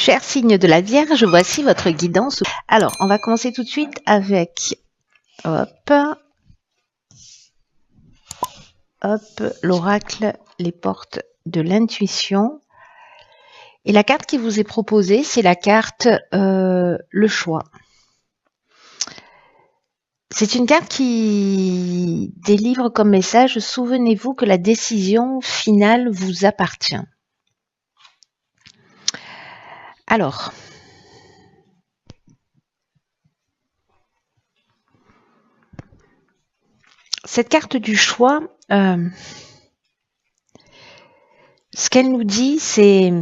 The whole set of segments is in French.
Cher signe de la Vierge, voici votre guidance. Alors, on va commencer tout de suite avec l'oracle, les portes de l'intuition. Et la carte qui vous est proposée, c'est la carte le choix. C'est une carte qui délivre comme message: souvenez-vous que la décision finale vous appartient. Alors, cette carte du choix, ce qu'elle nous dit, c'est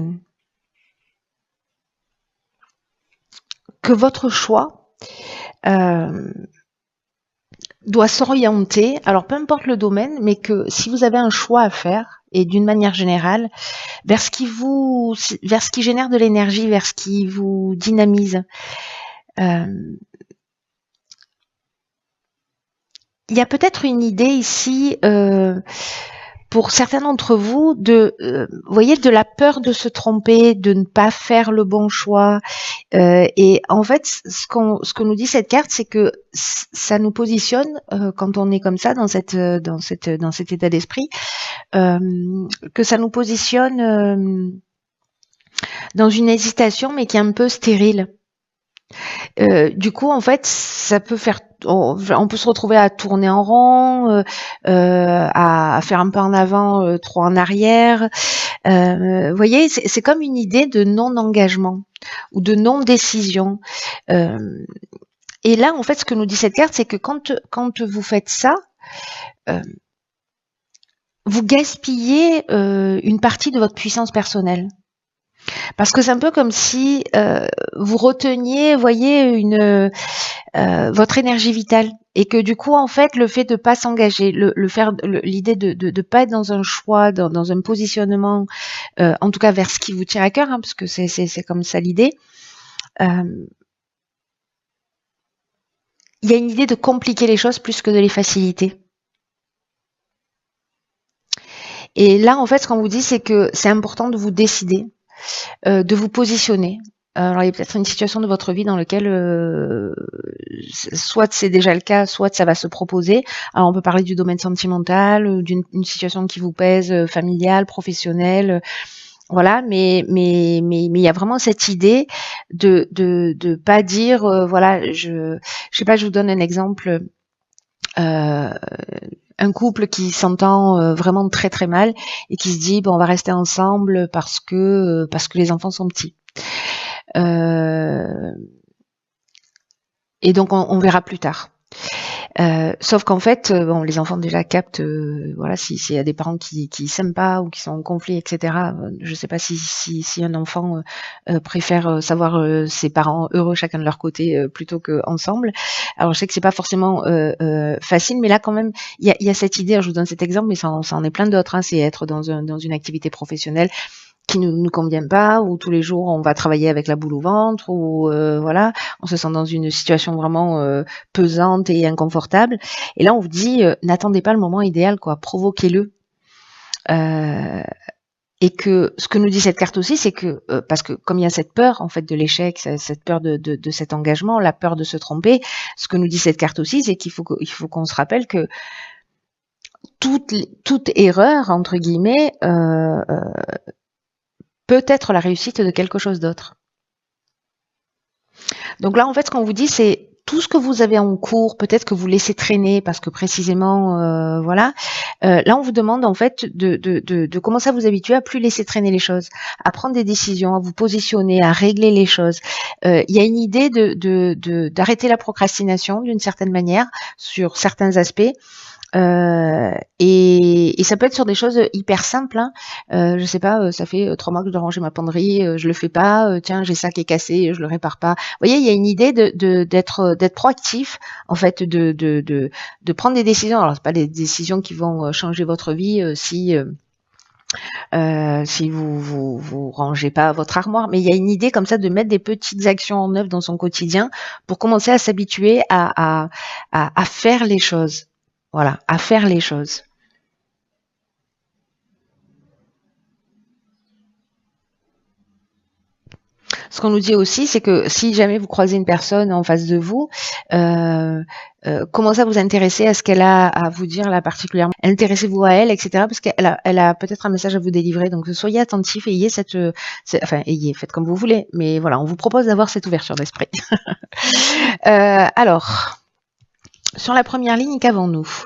que votre choix doit s'orienter, alors peu importe le domaine, mais que si vous avez un choix à faire, et d'une manière générale, vers ce qui génère de l'énergie, vers ce qui vous dynamise. Il y a peut-être une idée ici, pour certains d'entre vous, voyez, de la peur de se tromper, de ne pas faire le bon choix. Et en fait, ce que nous dit cette carte, c'est que ça nous positionne, quand on est comme ça dans cet état d'esprit, que ça nous positionne dans une hésitation, mais qui est un peu stérile. Du coup, en fait, ça peut faire, on peut se retrouver à tourner en rond, à faire un pas en avant, trop en arrière. Vous voyez, c'est comme une idée de non-engagement ou de non-décision. Et là, en fait, ce que nous dit cette carte, c'est que quand vous faites ça, vous gaspillez une partie de votre puissance personnelle. Parce que c'est un peu comme si vous reteniez, voyez, votre énergie vitale, et que du coup, en fait, le fait de pas s'engager, l'idée de pas être dans un choix, dans un positionnement, en tout cas vers ce qui vous tient à cœur, parce que c'est comme ça l'idée. Il y a une idée de compliquer les choses plus que de les faciliter. Et là, en fait, ce qu'on vous dit, c'est que c'est important de vous décider, de vous positionner. Alors, il y a peut-être une situation de votre vie dans laquelle soit c'est déjà le cas, soit ça va se proposer. Alors, on peut parler du domaine sentimental, d'une situation qui vous pèse, familiale, professionnelle, voilà. Mais il y a vraiment cette idée de pas dire, voilà, je sais pas, je vous donne un exemple. Un couple qui s'entend vraiment très très mal et qui se dit bon, on va rester ensemble parce que les enfants sont petits. Et donc on verra plus tard. Sauf qu'en fait, bon, les enfants déjà captent, voilà, s'il y a des parents qui s'aiment pas ou qui sont en conflit, etc. Je sais pas si un enfant préfère savoir ses parents heureux chacun de leur côté plutôt que ensemble. Alors je sais que c'est pas forcément facile, mais là quand même, il y a cette idée. Alors, je vous donne cet exemple, mais ça en est plein d'autres. C'est être dans une activité professionnelle qui nous convient pas, où tous les jours on va travailler avec la boule au ventre, ou voilà, on se sent dans une situation vraiment pesante et inconfortable. Et là on vous dit n'attendez pas le moment idéal, quoi, provoquez-le. Et que ce que nous dit cette carte aussi, c'est que parce que comme il y a cette peur en fait de l'échec, cette peur de cet engagement, la peur de se tromper, ce que nous dit cette carte aussi, c'est qu'il faut qu'on se rappelle que toute erreur entre guillemets peut être la réussite de quelque chose d'autre. Donc là, en fait, ce qu'on vous dit, c'est tout ce que vous avez en cours, peut-être que vous laissez traîner parce que précisément, voilà. Là, on vous demande en fait de commencer à vous habituer à plus laisser traîner les choses, à prendre des décisions, à vous positionner, à régler les choses. Il y a une idée d'arrêter la procrastination d'une certaine manière sur certains aspects. Et ça peut être sur des choses hyper simples. Je sais pas, ça fait 3 mois que je dois ranger ma penderie, je le fais pas. Tiens, j'ai ça qui est cassé, je le répare pas. Vous voyez, il y a une idée d'être proactif, en fait, de prendre des décisions. Alors c'est pas des décisions qui vont changer votre vie si vous rangez pas votre armoire, mais il y a une idée comme ça de mettre des petites actions en œuvre dans son quotidien pour commencer à s'habituer à faire les choses. Voilà, à faire les choses. ce qu'on nous dit aussi, c'est que si jamais vous croisez une personne en face de vous, commencez à vous intéresser à ce qu'elle a à vous dire là particulièrement. Intéressez-vous à elle, etc. Parce qu'elle a peut-être un message à vous délivrer. Donc soyez attentifs, ayez faites comme vous voulez. Mais voilà, on vous propose d'avoir cette ouverture d'esprit. Alors, sur la première ligne, qu'avons-nous?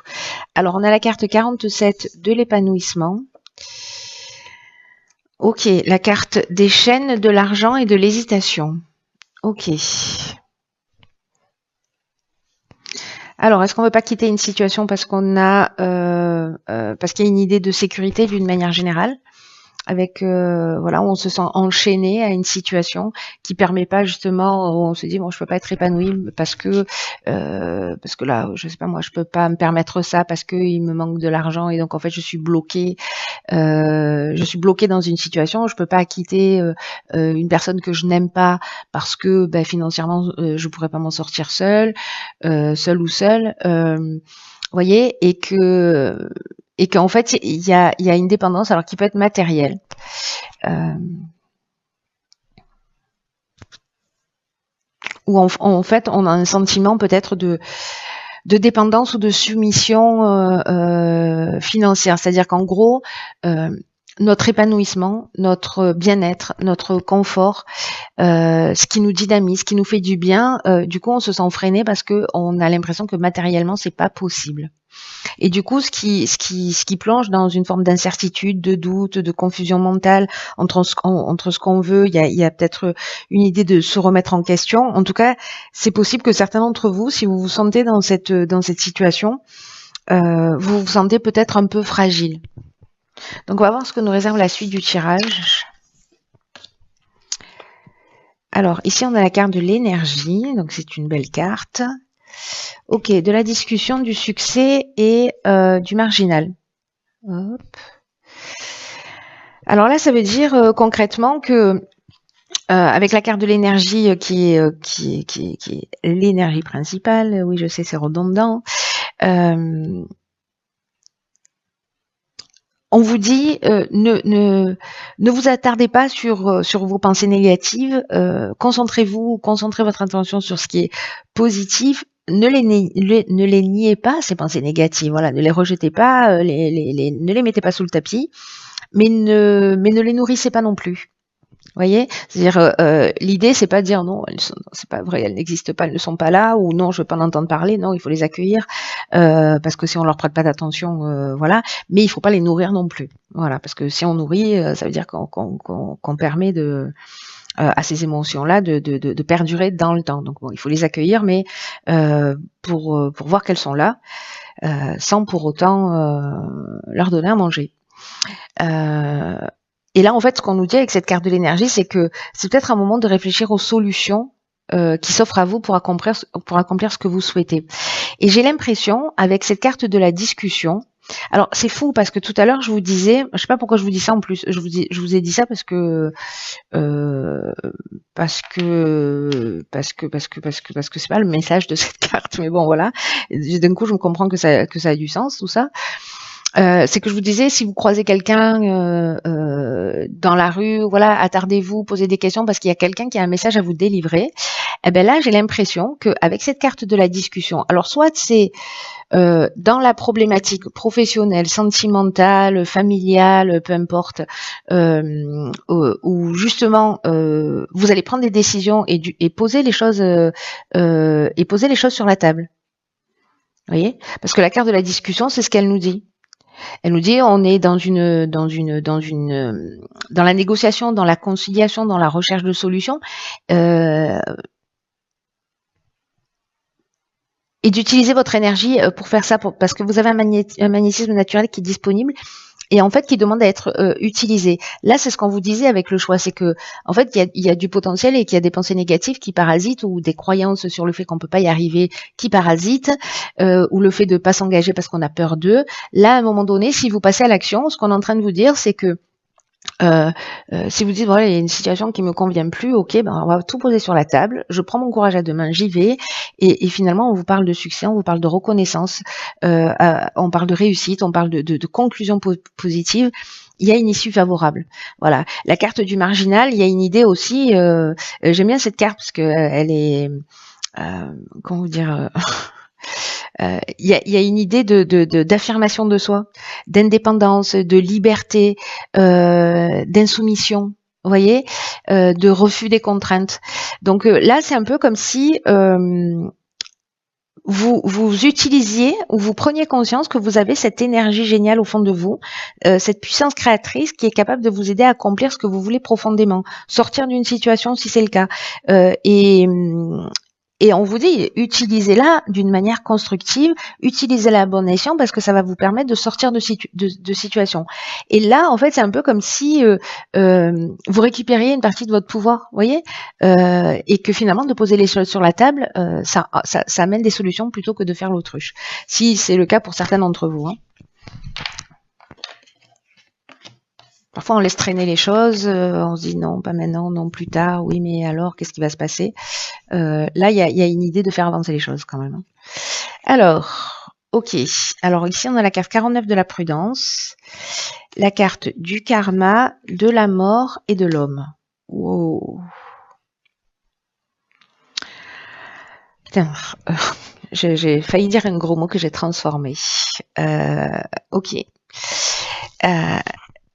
Alors, on a la carte 47 de l'épanouissement. Ok, la carte des chaînes, de l'argent et de l'hésitation. Ok. Alors, est-ce qu'on ne veut pas quitter une situation parce qu'on a parce qu'il y a une idée de sécurité d'une manière générale, avec voilà, où on se sent enchaîné à une situation qui permet pas justement, où on se dit bon, je peux pas être épanoui parce que là, je sais pas moi, je peux pas me permettre ça parce que il me manque de l'argent et donc en fait je suis bloquée dans une situation, je peux pas quitter une personne que je n'aime pas parce que financièrement je pourrais pas m'en sortir seule ou seule, voyez, et qu'en fait il y a une dépendance, alors qui peut être matérielle. Où en fait on a un sentiment peut-être de dépendance ou de soumission financière, c'est-à-dire qu'en gros notre épanouissement, notre bien-être, notre confort, ce qui nous dynamise, ce qui nous fait du bien, du coup on se sent freiné parce que on a l'impression que matériellement c'est pas possible. Et du coup, ce qui plonge dans une forme d'incertitude, de doute, de confusion mentale entre ce qu'on veut. Il y a peut-être une idée de se remettre en question. En tout cas, c'est possible que certains d'entre vous, si vous vous sentez dans cette situation, vous vous sentez peut-être un peu fragile. Donc, on va voir ce que nous réserve la suite du tirage. Alors, ici, on a la carte de l'énergie. Donc, c'est une belle carte. Ok, de la discussion, du succès et du marginal. Hop. Alors là, ça veut dire concrètement que avec la carte de l'énergie qui est l'énergie principale, oui, je sais, c'est redondant. On vous dit ne vous attardez pas sur vos pensées négatives. Concentrez votre attention sur ce qui est positif. Ne les niez pas, ces pensées négatives. Voilà, ne les rejetez pas, ne les mettez pas sous le tapis, mais ne les nourrissez pas non plus. Voyez, c'est-à-dire l'idée c'est pas de dire non, c'est pas vrai, elles n'existent pas, elles ne sont pas là, ou non, je veux pas en entendre parler. Non, il faut les accueillir parce que si on leur prête pas d'attention, voilà. Mais il faut pas les nourrir non plus. Voilà, parce que si on nourrit, ça veut dire qu'on permet à ces émotions-là de perdurer dans le temps. Donc bon, il faut les accueillir, mais pour voir qu'elles sont là, sans pour autant leur donner à manger. Et là, en fait, ce qu'on nous dit avec cette carte de l'énergie, c'est que c'est peut-être un moment de réfléchir aux solutions qui s'offrent à vous pour accomplir ce que vous souhaitez. Et j'ai l'impression, avec cette carte de la discussion, alors c'est fou parce que tout à l'heure je vous disais, je sais pas pourquoi je vous dis ça en plus, je vous ai dit ça parce que c'est pas le message de cette carte, mais bon voilà. D'un coup, je me comprends que ça a du sens tout ça. C'est que je vous disais, si vous croisez quelqu'un dans la rue, voilà, attardez-vous, posez des questions parce qu'il y a quelqu'un qui a un message à vous délivrer. Et ben là, j'ai l'impression qu'avec cette carte de la discussion, alors soit c'est dans la problématique professionnelle, sentimentale, familiale, peu importe, où justement vous allez prendre des décisions et poser les choses sur la table. Vous voyez, parce que la carte de la discussion, c'est ce qu'elle nous dit. Elle nous dit on est dans la négociation, dans la conciliation, dans la recherche de solutions, et d'utiliser votre énergie pour faire ça, parce que vous avez un magnétisme naturel qui est disponible et en fait qui demande à être utilisé. Là, c'est ce qu'on vous disait avec le choix, c'est que en fait il y a du potentiel et qu'il y a des pensées négatives qui parasitent, ou des croyances sur le fait qu'on peut pas y arriver qui parasitent, ou le fait de pas s'engager parce qu'on a peur d'eux. Là, à un moment donné, si vous passez à l'action, ce qu'on est en train de vous dire, c'est que si vous dites voilà, il y a une situation qui me convient plus, ok, on va tout poser sur la table, je prends mon courage à deux mains, j'y vais, et finalement on vous parle de succès, on vous parle de reconnaissance, on parle de réussite, on parle de conclusion positive, il y a une issue favorable. Voilà. La carte du marginal, il y a une idée aussi. J'aime bien cette carte parce que elle est, comment vous dire. Il y a une idée d'affirmation de soi, d'indépendance, de liberté, d'insoumission, vous voyez, de refus des contraintes. Donc là, c'est un peu comme si vous utilisiez ou vous preniez conscience que vous avez cette énergie géniale au fond de vous, cette puissance créatrice qui est capable de vous aider à accomplir ce que vous voulez profondément, sortir d'une situation si c'est le cas. Et on vous dit, utilisez-la d'une manière constructive, utilisez-la à bon escient parce que ça va vous permettre de sortir de situations. Et là, en fait, c'est un peu comme si vous récupériez une partie de votre pouvoir, vous voyez, et que finalement, de poser les choses sur la table, ça amène des solutions plutôt que de faire l'autruche. Si c'est le cas pour certains d'entre vous. Hein. Parfois, on laisse traîner les choses, on se dit non, pas maintenant, non, plus tard, oui, mais alors, qu'est-ce qui va se passer? Là, il y a une idée de faire avancer les choses quand même. Hein. Alors, ok. Alors ici, on a la carte 49 de la prudence, la carte du karma, de la mort et de l'homme. Wow. Putain, j'ai failli dire un gros mot que j'ai transformé. Ok.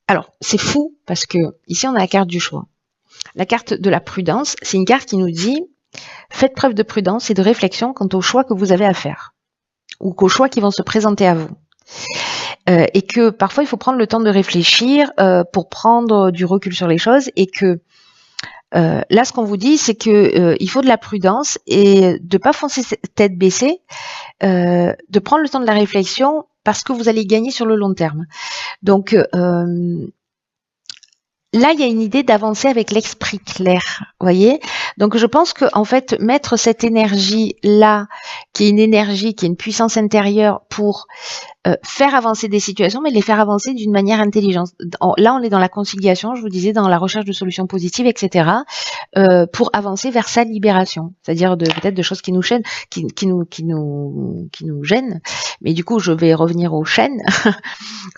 Alors, c'est fou parce que ici, on a la carte du choix. La carte de la prudence, c'est une carte qui nous dit faites preuve de prudence et de réflexion quant aux choix que vous avez à faire ou qu'aux choix qui vont se présenter à vous. Et que parfois, il faut prendre le temps de réfléchir pour prendre du recul sur les choses et que là, ce qu'on vous dit, c'est que il faut de la prudence et de pas foncer tête baissée, de prendre le temps de la réflexion parce que vous allez gagner sur le long terme. Donc là, il y a une idée d'avancer avec l'esprit clair, voyez. Donc, je pense que en fait, mettre cette énergie-là, qui est une énergie, qui est une puissance intérieure pour faire avancer des situations, mais les faire avancer d'une manière intelligente. Là, on est dans la conciliation, je vous disais, dans la recherche de solutions positives, etc., pour avancer vers sa libération, c'est-à-dire peut-être de choses qui nous gênent, qui nous gênent. Mais du coup, je vais revenir aux chaînes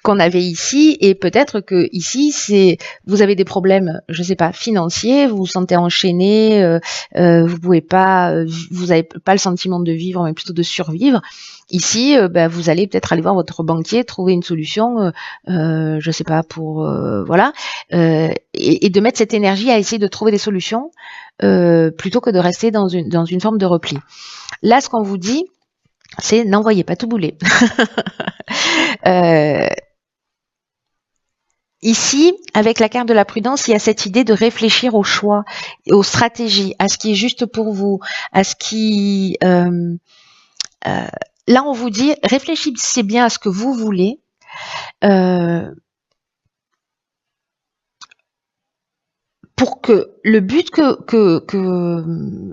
qu'on avait ici, et peut-être que ici, vous avez des problèmes, je sais pas, financiers, vous vous sentez enchaîné, vous pouvez pas, vous avez pas le sentiment de vivre, mais plutôt de survivre. Ici, vous allez peut-être aller voir votre banquier, trouver une solution, je sais pas, pour voilà, et de mettre cette énergie à essayer de trouver des solutions plutôt que de rester dans une forme de repli. Là, ce qu'on vous dit, c'est n'envoyez pas tout bouler. Ici, avec la carte de la prudence, il y a cette idée de réfléchir aux choix, aux stratégies, à ce qui est juste pour vous, à ce qui là, on vous dit, réfléchissez bien à ce que vous voulez. Pour que le but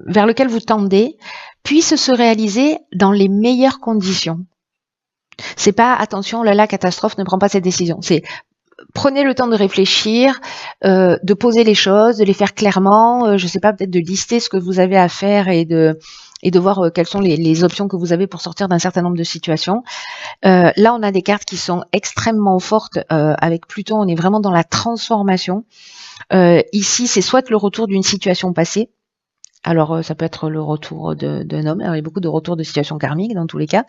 vers lequel vous tendez puisse se réaliser dans les meilleures conditions. C'est pas attention, là, catastrophe, ne prends pas cette décision. C'est prenez le temps de réfléchir, de poser les choses, de les faire clairement. Je sais pas, peut-être de lister ce que vous avez à faire et de voir quelles sont les options que vous avez pour sortir d'un certain nombre de situations. Là, on a des cartes qui sont extrêmement fortes. Avec Pluton, on est vraiment dans la transformation. Ici, c'est soit le retour d'une situation passée. Alors, ça peut être le retour d'un homme. Alors, il y a beaucoup de retours de situations karmiques dans tous les cas.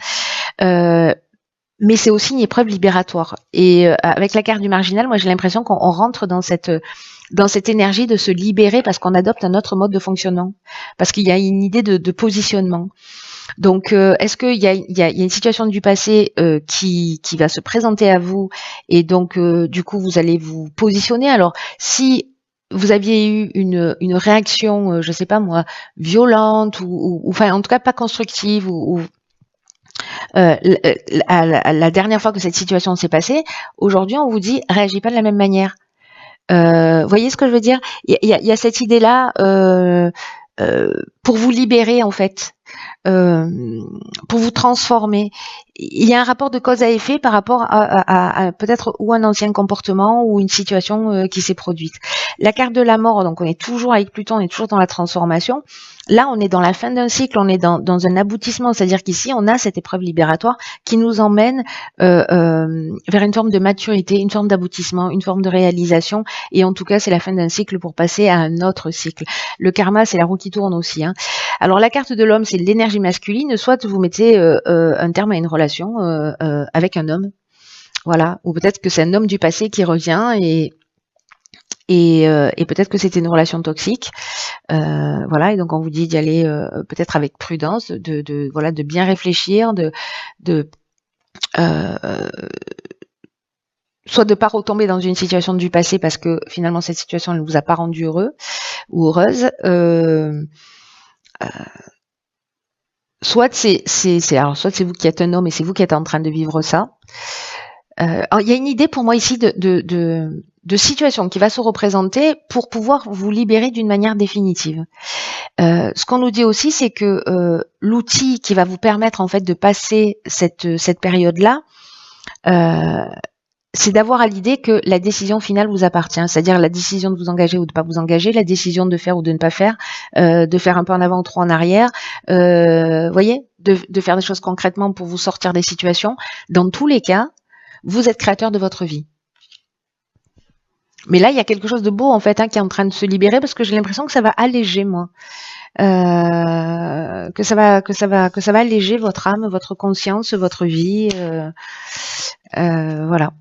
Mais c'est aussi une épreuve libératoire. Et avec la carte du marginal, moi, j'ai l'impression qu'on rentre dans cette énergie de se libérer parce qu'on adopte un autre mode de fonctionnement, parce qu'il y a une idée de positionnement. Donc, est-ce qu'il y a une situation du passé qui va se présenter à vous et donc du coup vous allez vous positionner. Alors, si vous aviez eu une réaction, je sais pas moi, violente ou enfin en tout cas pas constructive ou la dernière fois que cette situation s'est passée, aujourd'hui on vous dit réagis pas de la même manière. Voyez ce que je veux dire? Il y a cette idée-là pour vous libérer en fait. pour vous transformer. Il y a un rapport de cause à effet par rapport à peut-être ou un ancien comportement ou une situation qui s'est produite. La carte de la mort, donc on est toujours avec Pluton, on est toujours dans la transformation. Là, on est dans la fin d'un cycle, on est dans un aboutissement, c'est-à-dire qu'ici, on a cette épreuve libératoire qui nous emmène vers une forme de maturité, une forme d'aboutissement, une forme de réalisation, et en tout cas, c'est la fin d'un cycle pour passer à un autre cycle. Le karma, c'est la roue qui tourne aussi. Alors, la carte de l'homme, c'est l'énergie masculine, soit vous mettez un terme à une relation avec un homme, voilà, ou peut-être que c'est un homme du passé qui revient et peut-être que c'était une relation toxique, voilà, et donc on vous dit d'y aller peut-être avec prudence, de bien réfléchir, soit de pas retomber dans une situation du passé parce que finalement cette situation ne vous a pas rendu heureux ou heureuse, soit c'est vous qui êtes un homme et c'est vous qui êtes en train de vivre ça. Il y a une idée pour moi ici de situation qui va se représenter pour pouvoir vous libérer d'une manière définitive. Ce qu'on nous dit aussi, c'est que l'outil qui va vous permettre en fait de passer cette période-là, c'est d'avoir à l'idée que la décision finale vous appartient, c'est-à-dire la décision de vous engager ou de ne pas vous engager, la décision de faire ou de ne pas faire, de faire un peu en avant ou trop en arrière, voyez, de faire des choses concrètement pour vous sortir des situations. Dans tous les cas, vous êtes créateur de votre vie. Mais là, il y a quelque chose de beau en fait qui est en train de se libérer parce que j'ai l'impression que ça va alléger moi. Que ça va alléger votre âme, votre conscience, votre vie, voilà.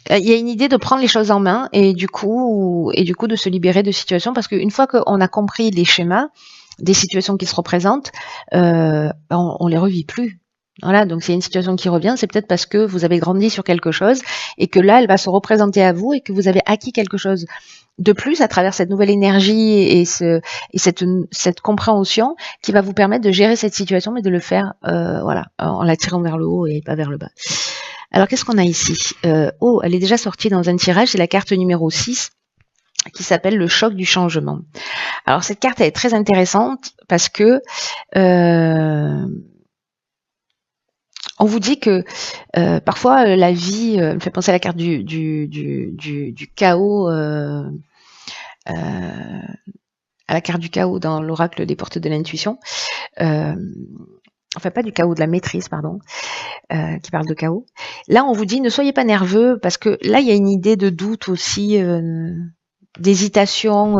Il y a une idée de prendre les choses en main et du coup de se libérer de situations parce qu'une fois qu'on a compris les schémas des situations qui se représentent, on les revit plus. Voilà, donc s'il y a une situation qui revient, c'est peut-être parce que vous avez grandi sur quelque chose et que là, elle va se représenter à vous et que vous avez acquis quelque chose de plus à travers cette nouvelle énergie et cette compréhension qui va vous permettre de gérer cette situation, mais de le faire voilà, en la tirant vers le haut et pas vers le bas. Alors, qu'est-ce qu'on a ici? Elle est déjà sortie dans un tirage, c'est la carte numéro 6 qui s'appelle le choc du changement. Alors, cette carte, elle est très intéressante parce que on vous dit que parfois la vie me fait penser à la carte du chaos, à la carte du chaos dans l'oracle des portes de l'intuition. Enfin, pas du chaos, de la maîtrise, pardon, qui parle de chaos. Là, on vous dit, ne soyez pas nerveux, parce que là, il y a une idée de doute aussi, d'hésitation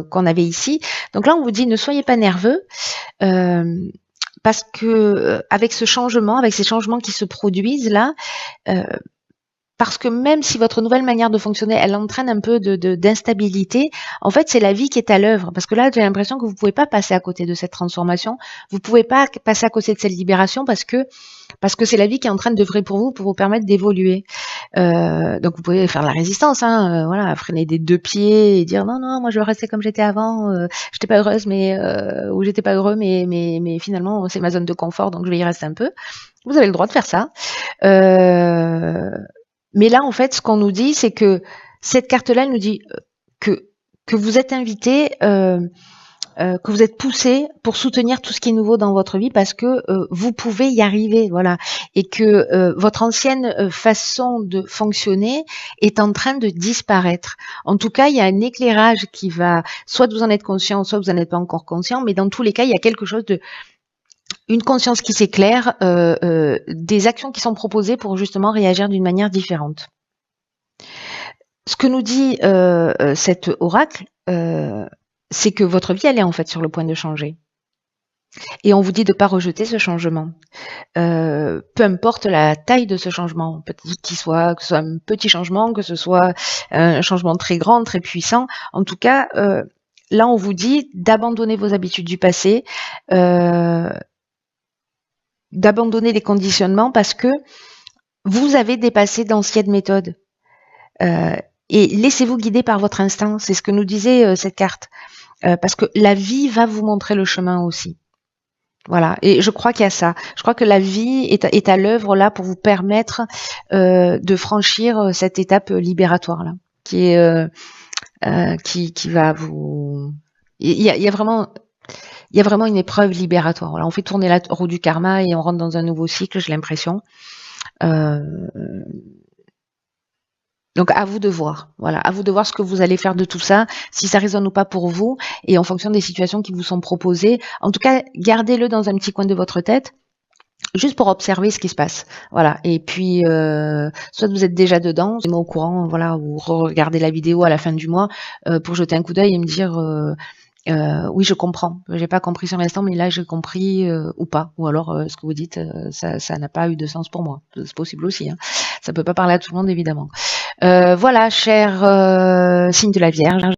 qu'on avait ici. Donc là, on vous dit, ne soyez pas nerveux, parce que avec ce changement, avec ces changements qui se produisent là, parce que même si votre nouvelle manière de fonctionner, elle entraîne un peu d'instabilité, en fait, c'est la vie qui est à l'œuvre. Parce que là, j'ai l'impression que vous pouvez pas passer à côté de cette transformation. Vous pouvez pas passer à côté de cette libération parce que c'est la vie qui est en train d'œuvrer pour vous permettre d'évoluer. Donc, vous pouvez faire la résistance, voilà, freiner des deux pieds et dire non, moi, je veux rester comme j'étais avant. J'étais pas heureuse, ou j'étais pas heureux, mais finalement, c'est ma zone de confort, donc je vais y rester un peu. Vous avez le droit de faire ça. Mais là, en fait, ce qu'on nous dit, c'est que cette carte-là, elle nous dit que vous êtes invité, que vous êtes poussé pour soutenir tout ce qui est nouveau dans votre vie parce que vous pouvez y arriver, voilà, et que votre ancienne façon de fonctionner est en train de disparaître. En tout cas, il y a un éclairage qui va, soit vous en êtes conscient, soit vous n'en êtes pas encore conscient, mais dans tous les cas, il y a quelque chose une conscience qui s'éclaire, des actions qui sont proposées pour justement réagir d'une manière différente. Ce que nous dit cet oracle, c'est que votre vie, elle est en fait sur le point de changer. Et on vous dit de ne pas rejeter ce changement. Peu importe la taille de ce changement, que ce soit un petit changement, que ce soit un changement très grand, très puissant. En tout cas, là, on vous dit d'abandonner vos habitudes du passé, d'abandonner les conditionnements parce que vous avez dépassé d'anciennes méthodes. Et laissez-vous guider par votre instinct, c'est ce que nous disait cette carte. Parce que la vie va vous montrer le chemin aussi. Voilà, et je crois qu'il y a ça. Je crois que la vie est à l'œuvre là pour vous permettre de franchir cette étape libératoire là, qui va vous... Il y a vraiment... il y a vraiment une épreuve libératoire. Voilà, on fait tourner la roue du karma et on rentre dans un nouveau cycle, j'ai l'impression. Donc à vous de voir, voilà, à vous de voir ce que vous allez faire de tout ça, si ça résonne ou pas pour vous, et en fonction des situations qui vous sont proposées. En tout cas, gardez-le dans un petit coin de votre tête, juste pour observer ce qui se passe. Voilà. Et puis, soit vous êtes déjà dedans, vous êtes au courant, voilà, ou regardez la vidéo à la fin du mois pour jeter un coup d'œil et me dire. Oui, je comprends. J'ai pas compris sur l'instant, mais là j'ai compris ou pas. Ou alors ce que vous dites, ça n'a pas eu de sens pour moi. C'est possible aussi. Hein. Ça peut pas parler à tout le monde évidemment. Voilà, cher signe de la Vierge.